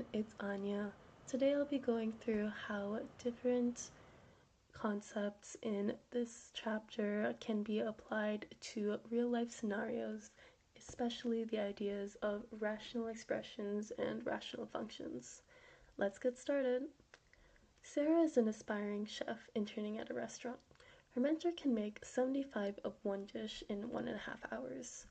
everyone, it's Anya. Today I'll be going through how different concepts in this chapter can be applied to real life scenarios, especially the ideas of rational expressions and rational functions. Let's get started. Sarah is an aspiring chef interning at a restaurant. Her mentor can make 75 of one dish in 1.5 hours.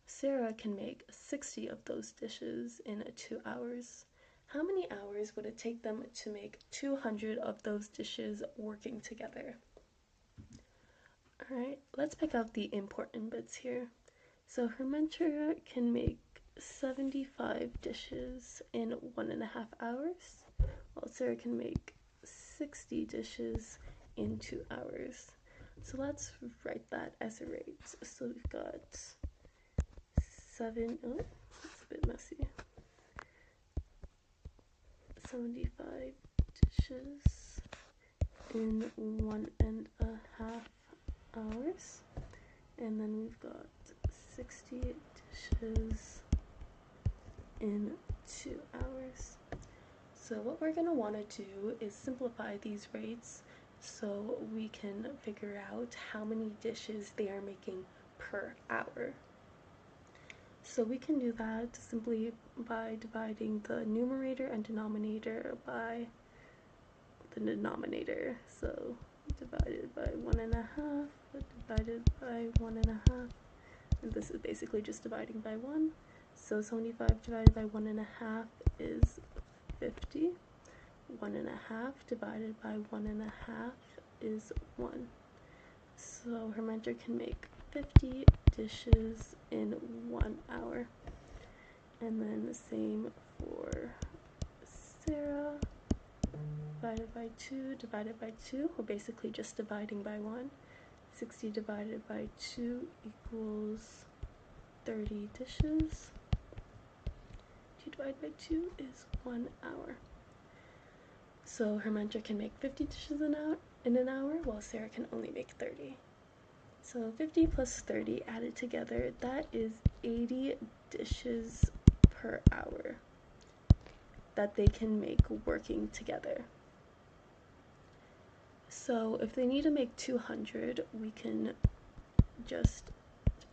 Sarah can make 60 of those dishes in 2 hours. How many hours would it take them to make 200 of those dishes working together? Alright, let's pick out the important bits here. So her mentor can make 75 dishes in 1.5 hours, while Sarah can make 60 dishes in 2 hours. So let's write that as a rate. So we've got 7, oh, it's a bit messy. 75 dishes in 1.5 hours. And then we've got 60 dishes in 2 hours. So what we're going to want to do is simplify these rates so we can figure out how many dishes they are making per hour. So we can do that simply by dividing the numerator and denominator by the denominator. So divided by 1.5, divided by 1.5, and this is basically just dividing by 1. So 75 divided by 1.5 is 50. 1.5 divided by 1.5 is 1. So her mentor can make 50 dishes in 1 hour. And then the same for Sarah. Divided by 2, divided by 2. We're basically just dividing by 1. 60 divided by 2 equals 30 dishes. 2 divided by 2 is 1 hour. So her mentor can make 50 dishes in an hour, while Sarah can only make 30. So 50 plus 30 added together, that is 80 dishes per hour that they can make working together. So if they need to make 200, we can just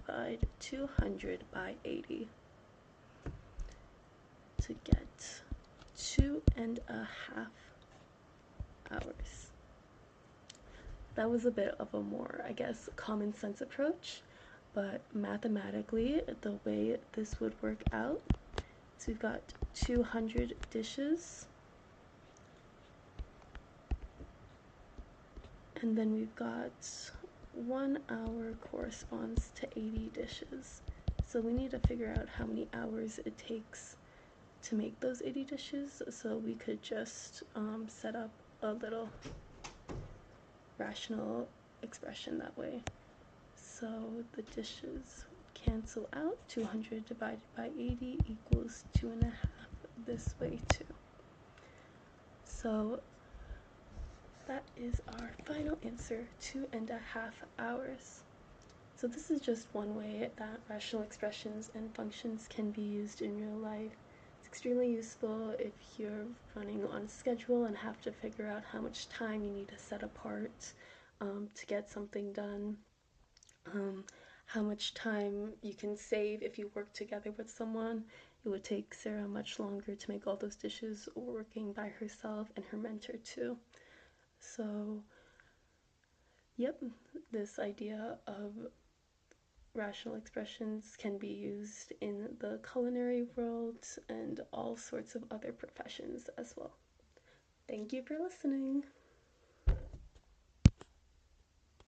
divide 200 by 80 to get 2.5 hours. That was a bit of a more, I guess, common sense approach, but mathematically, the way this would work out, so we've got 200 dishes, and then we've got 1 hour corresponds to 80 dishes. So we need to figure out how many hours it takes to make those 80 dishes, so we could just set up a little rational expression that way. So the dishes cancel out. 200 divided by 80 equals 2.5 this way too. So that is our final answer, 2.5 hours. So this is just one way that rational expressions and functions can be used in real life. It's extremely useful if you're running on a schedule and have to figure out how much time you need to set apart to get something done, how much time you can save if you work together with someone. It would take Sarah much longer to make all those dishes working by herself, and her mentor too. So, yep, this idea of rational expressions can be used in the culinary world and all sorts of other professions as well. Thank you for listening.